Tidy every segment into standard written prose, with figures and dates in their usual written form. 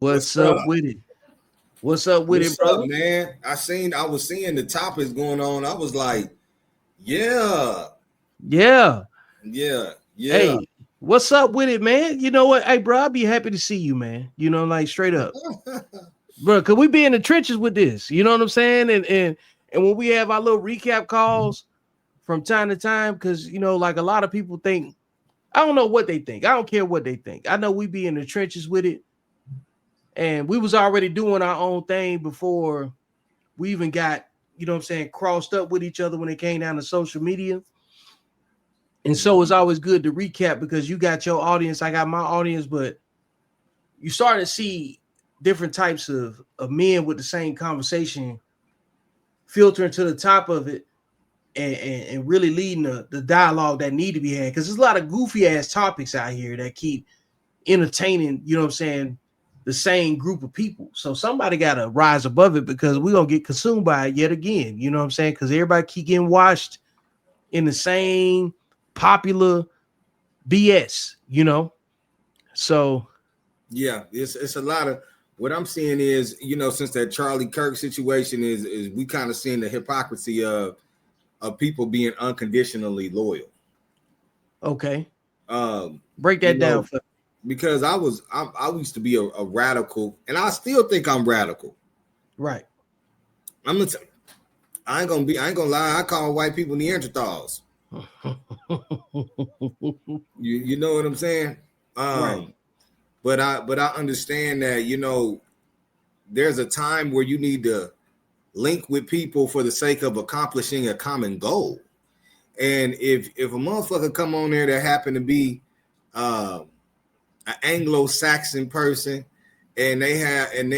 What's up with it? What's up with it, What's up, brother? man? I was seeing the topics going on. I was like, yeah, Yeah. yeah. Hey, what's up with it, man? You know what? Hey, bro, I'll be happy to see you, man. You know, like straight up. Bro, could we be in the trenches with this? You know what I'm saying? And when we have our little recap calls from time to time, because you know, like a lot of people think, I don't know what they think. I don't care what they think. I know we be in the trenches with it. And we was already doing our own thing before we even got, you know what I'm saying, crossed up with each other when it came down to social media. And so it's always good to recap because you got your audience, I got my audience, but you start to see different types of men with the same conversation filtering to the top of it and really leading the dialogue that need to be had. Because there's a lot of goofy ass topics out here that keep entertaining, you know what I'm saying, the same group of people. So somebody got to rise above it because we're going to get consumed by it yet again. You know what I'm saying? Because everybody keep getting washed in the same popular BS, you know? So, Yeah, it's a lot of what I'm seeing is, since that Charlie Kirk situation is we kind of seeing the hypocrisy of people being unconditionally loyal. okay. Um, Break you that down know, for because I used to be a radical, and I still think I'm radical. right. I'm gonna I ain't gonna lie, I call white people Neanderthals. You know what I'm saying? Right. Um, but I understand that, there's a time where you need to link with people for the sake of accomplishing a common goal. And if a motherfucker come on there that happen to be an Anglo-Saxon person, and they have and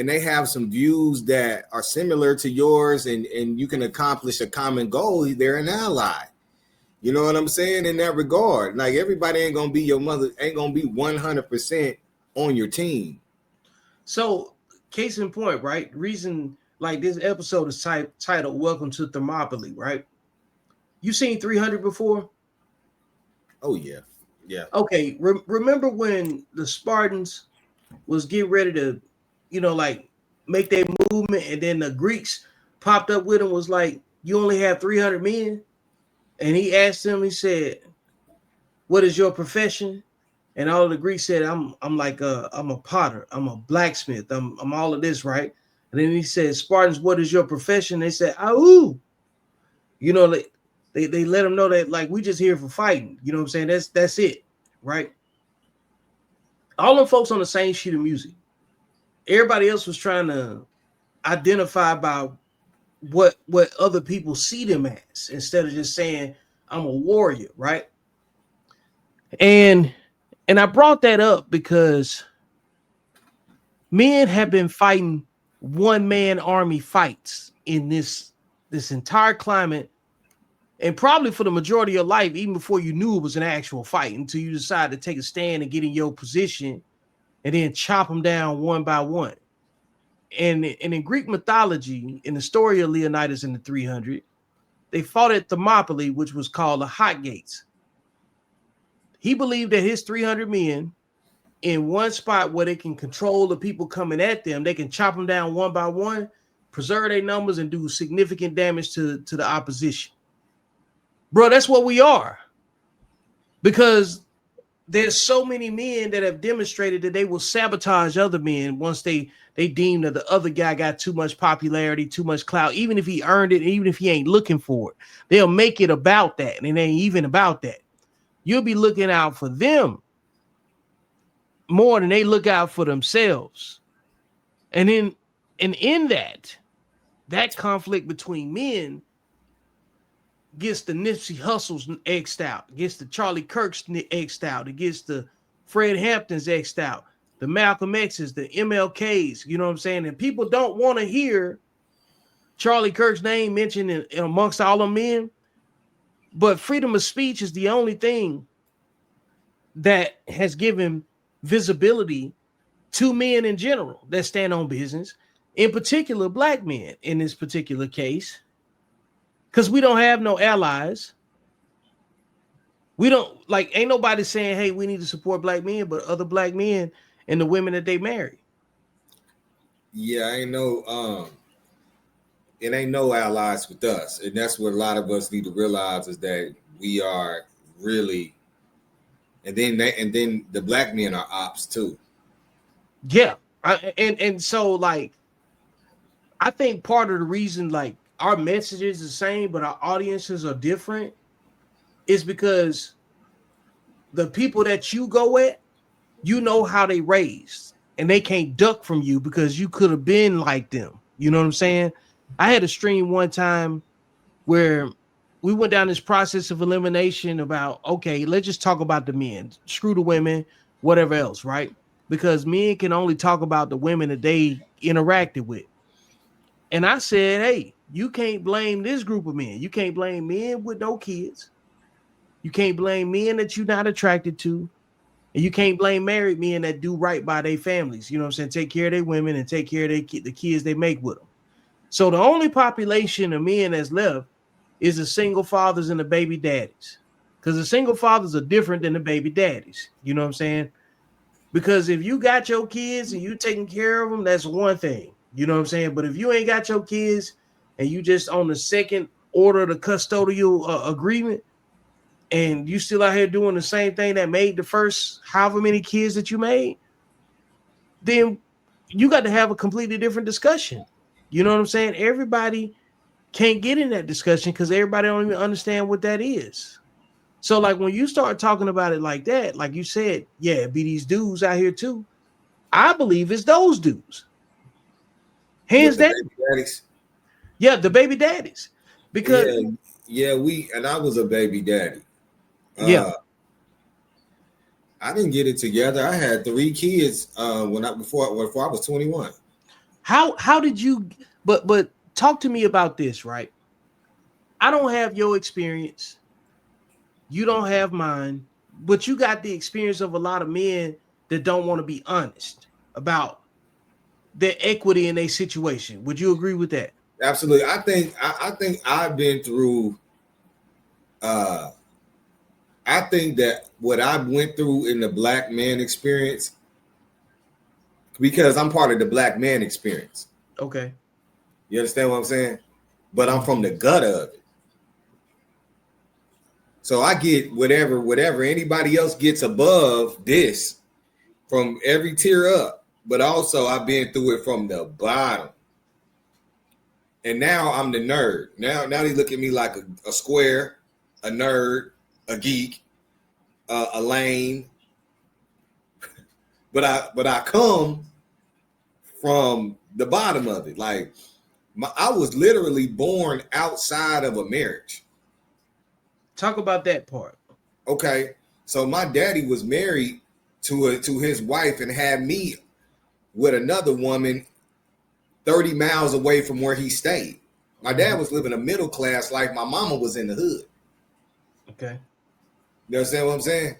they have some views that are similar to yours, and you can accomplish a common goal, they're an ally. You know what I'm saying? In that regard, like everybody ain't gonna be your mother, ain't gonna be 100% on your team. So, case in point, right? Reason like this episode is titled Welcome to Thermopylae, right? You seen 300 before? Oh yeah, yeah. Okay. Remember when the Spartans was getting ready to, you know, like make their movement, and then the Greeks popped up with him, was like, you only have 300 men? And he asked him, he said, what is your profession? And all of the Greeks said, I'm like I'm a potter, I'm a blacksmith, I'm all of this, right? And then he said, Spartans, what is your profession? They said, ooh, you know, they let him know that like we just here for fighting. You know what I'm saying? That's it, right? All them folks on the same sheet of music. Everybody else was trying to identify by what other people see them as instead of just saying I'm a warrior, right? And I brought that up because men have been fighting one man army fights in this entire climate, and probably for the majority of your life, even before you knew it was an actual fight, until you decided to take a stand and get in your position and then chop them down one by one. And in Greek mythology, in the story of Leonidas and the 300, they fought at Thermopylae, which was called the Hot Gates. He believed that his 300 men in one spot where they can control the people coming at them, they can chop them down one by one, preserve their numbers, and do significant damage to the opposition. Bro, that's what we are. Because there's so many men that have demonstrated that they will sabotage other men once they deem that the other guy got too much popularity, too much clout, even if he earned it, even if he ain't looking for it. They'll make it about that, and it ain't even about that. You'll be looking out for them more than they look out for themselves. And in that conflict between men gets the Nipsey Hussle's X'd out, gets the Charlie Kirk's X'd out, it gets the Fred Hampton's X'd out, the Malcolm X's, the MLK's, you know what I'm saying? And people don't want to hear Charlie Kirk's name mentioned in amongst all the men, but freedom of speech is the only thing that has given visibility to men in general that stand on business, in particular black men in this particular case, because we don't have no allies. We don't, like, ain't nobody saying, hey, we need to support black men, but other black men and the women that they marry. Yeah, it ain't no allies with us, and that's what a lot of us need to realize is that we are really, and then the black men are ops too. Yeah, and so like I think part of the reason like our message is the same, but our audiences are different, is because the people that you go at, you know how they raised, and they can't duck from you because you could have been like them. You know what I'm saying? I had a stream one time where we went down this process of elimination about, okay, let's just talk about the men, screw the women, whatever else, right? Because men can only talk about the women that they interacted with. And I said, hey, you can't blame this group of men. You can't blame men with no kids. You can't blame men that you're not attracted to. And you can't blame married men that do right by their families. You know what I'm saying? Take care of their women and take care of the kids they make with them. So the only population of men that's left is the single fathers and the baby daddies. Because the single fathers are different than the baby daddies. You know what I'm saying? Because if you got your kids and you taking care of them, that's one thing. You know what I'm saying? But if you ain't got your kids and you just on the second order of the custodial agreement, and you still out here doing the same thing that made the first however many kids that you made, then you got to have a completely different discussion. You know what I'm saying? Everybody can't get in that discussion because everybody don't even understand what that is. So like when you start talking about it like that, like you said, yeah, it be these dudes out here too. I believe it's those dudes. With Hands the down. baby daddies. Yeah, the baby daddies. Because Yeah, I was a baby daddy. yeah. I didn't get it together. I had 3 kids before I was 21. How did you but talk to me about this, right? I don't have your experience. You don't have mine, but you got the experience of a lot of men that don't want to be honest about their equity in a situation. Would you agree with that? Absolutely. I think I've been through I think that what I went through in the black man experience, because I'm part of the black man experience. Okay. You understand what I'm saying? But I'm from the gut of it. So I get whatever anybody else gets above this from every tier up. But also I've been through it from the bottom. And now I'm the nerd. Now they look at me like a square, a nerd, a geek, a lame. But I come from the bottom of it. Like I was literally born outside of a marriage. Talk about that part. Okay, so my daddy was married to his wife and had me with another woman 30 miles away from where he stayed. My dad was living a middle class life. My mama was in the hood. Okay. You understand what I'm saying?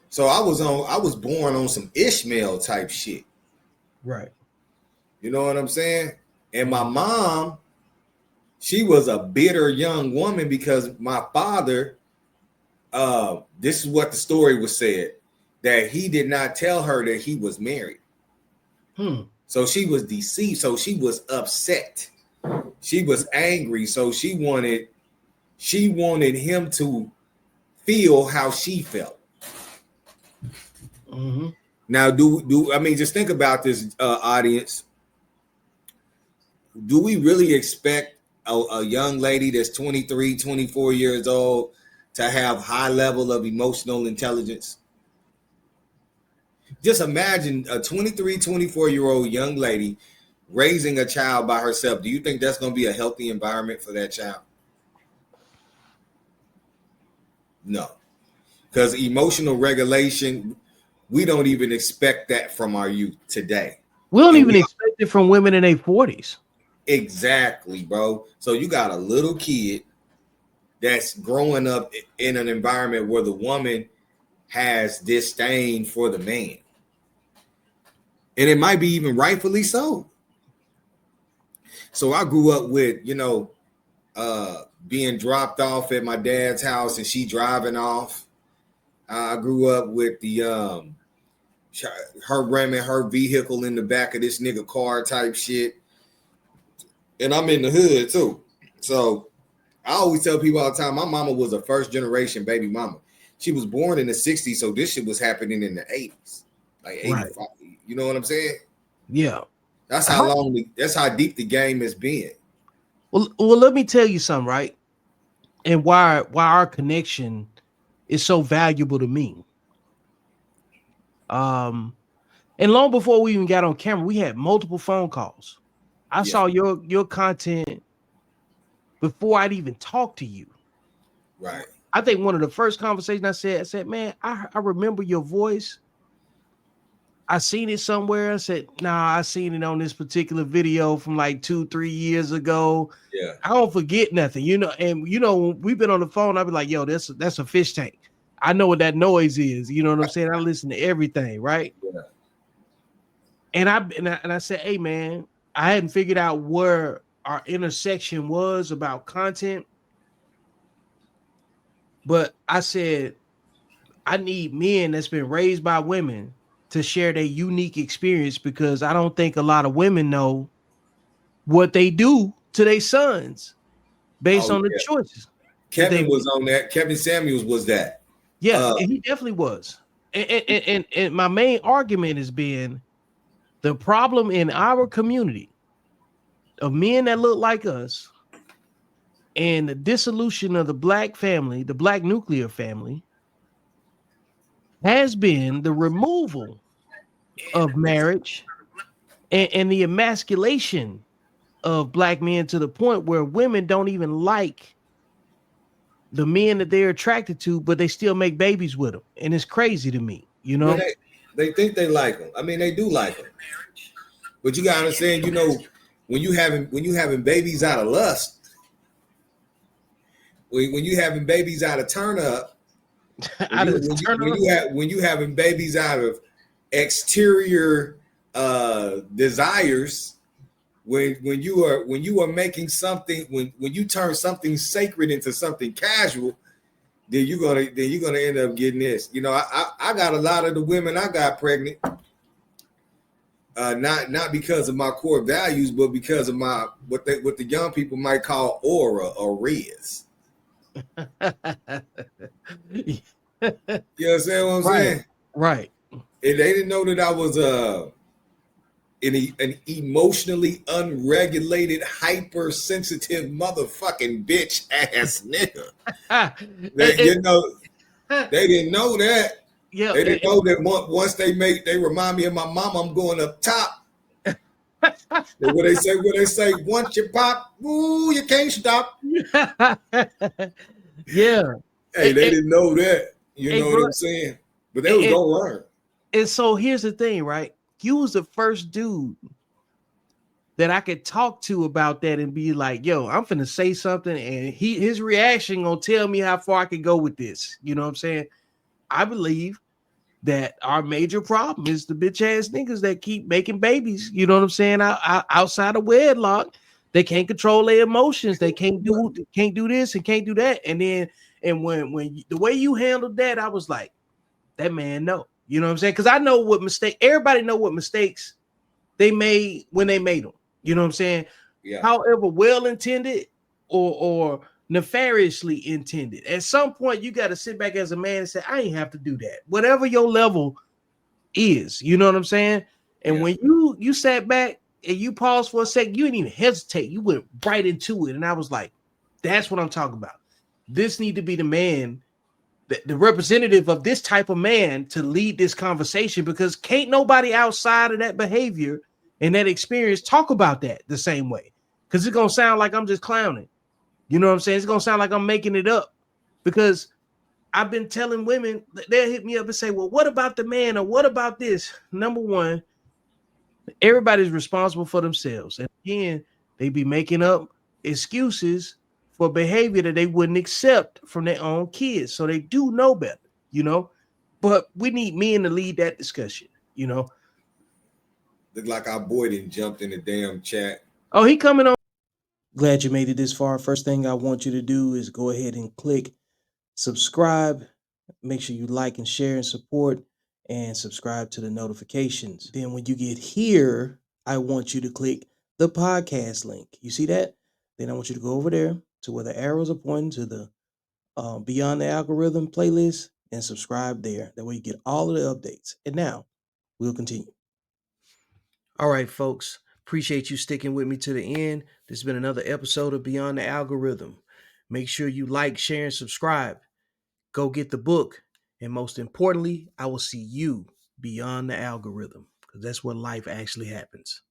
So I was born on some Ishmael type shit. Right. You know what I'm saying? And my mom, she was a bitter young woman because my father, this is what the story was said, that he did not tell her that he was married. So she was deceived. So she was upset. She was angry. So she wanted him to feel how she felt. Mm-hmm. Now, just think about this, audience. Do we really expect a young lady that's 23, 24 years old to have high level of emotional intelligence? Just imagine a 23, 24-year-old young lady raising a child by herself. Do you think that's going to be a healthy environment for that child? No. Because emotional regulation, we don't even expect that from our youth today. We don't even expect it from women in their 40s. Exactly, bro. So you got a little kid that's growing up in an environment where the woman has disdain for the man. And it might be even rightfully so. So I grew up with, being dropped off at my dad's house and she driving off. I grew up with the her ramming her vehicle in the back of this nigga car type shit. And I'm in the hood too. So I always tell people all the time, my mama was a first generation baby mama. She was born in the 60s, so this shit was happening in the 80s, like 85. Right. You know what I'm saying? Yeah. That's how deep the game has been. Well, let me tell you something, right? And why our connection is so valuable to me. And long before we even got on camera, we had multiple phone calls. I saw your content before I'd even talked to you. Right. I think one of the first conversations I said, man, I remember your voice. I seen it somewhere. I said, nah, I seen it on this particular video from like 2-3 years ago. Yeah. I don't forget nothing, you know. And you know, we've been on the phone. I'll be like, yo, that's a fish tank. I know what that noise is. You know what I'm saying? I listen to everything, right? Yeah. And I said, hey man, I hadn't figured out where our intersection was about content. But I said, I need men that's been raised by women to share their unique experience, because I don't think a lot of women know what they do to their sons based on the choices. Kevin was on that. Kevin Samuels was that. Yeah, and he definitely was. And my main argument has been the problem in our community of men that look like us and the dissolution of the black family, the black nuclear family, has been the removal of marriage and the emasculation of black men, to the point where women don't even like the men that they're attracted to, but they still make babies with them. And it's crazy to me, you know? Well, they think they like them. I mean, they do like them. But you gotta understand, you know, when you having babies out of lust, when you having babies out of turn up, when you having babies out of exterior desires, when you are making something, when you turn something sacred into something casual, then you're gonna end up getting this. You know, I got a lot of the women I got pregnant, not because of my core values, but because of my what the young people might call aura or riz. You understand what I'm saying? Right. And they didn't know that I was an emotionally unregulated, hypersensitive motherfucking bitch ass nigga. They didn't know that. Yeah, they didn't know that once they remind me of my mom, I'm going up top. What they say, once you pop, ooh, you can't stop. Yeah. Hey, they didn't know that. You know what I'm saying? But they was gonna learn. And so here's the thing, right? You was the first dude that I could talk to about that and be like, yo, I'm finna say something, and his reaction gonna tell me how far I can go with this. You know what I'm saying? I believe that our major problem is the bitch ass niggas that keep making babies. You know what I'm saying? Outside of wedlock, they can't control their emotions. They can't do this and can't do that. And when the way you handled that, I was like, that man, no. You know what I'm saying? Because I know what mistake. Everybody know what mistakes they made when they made them. You know what I'm saying? Yeah. However well intended or nefariously intended, at some point you got to sit back as a man and say, I ain't have to do that. Whatever your level is, you know what I'm saying? And when you sat back and you paused for a second, you didn't even hesitate. You went right into it. And I was like, that's what I'm talking about. This need to be the man, the representative of this type of man to lead this conversation, because can't nobody outside of that behavior and that experience talk about that the same way. Because it's going to sound like I'm just clowning. You know what I'm saying? It's going to sound like I'm making it up, because I've been telling women, they'll hit me up and say, well, what about the man, or what about this? Number one, everybody's responsible for themselves. And again, they be making up excuses for behavior that they wouldn't accept from their own kids. So they do know better, you know, but we need men to lead that discussion, you know. Look like our boy didn't jumped in the damn chat. Oh, he coming on. Glad you made it this far. First thing I want you to do is go ahead and click subscribe. Make sure you like and share and support. and subscribe to the notifications. Then when you get here, I want you to click the podcast link. You see that? Then I want you to go over there to where the arrows are pointing to the Beyond the Algorithm playlist and subscribe there. That way you get all of the updates. And now we'll continue. All right, folks. Appreciate you sticking with me to the end. This has been another episode of Beyond the Algorithm. Make sure you like, share, and subscribe. Go get the book. And most importantly, I will see you beyond the algorithm, because that's where life actually happens.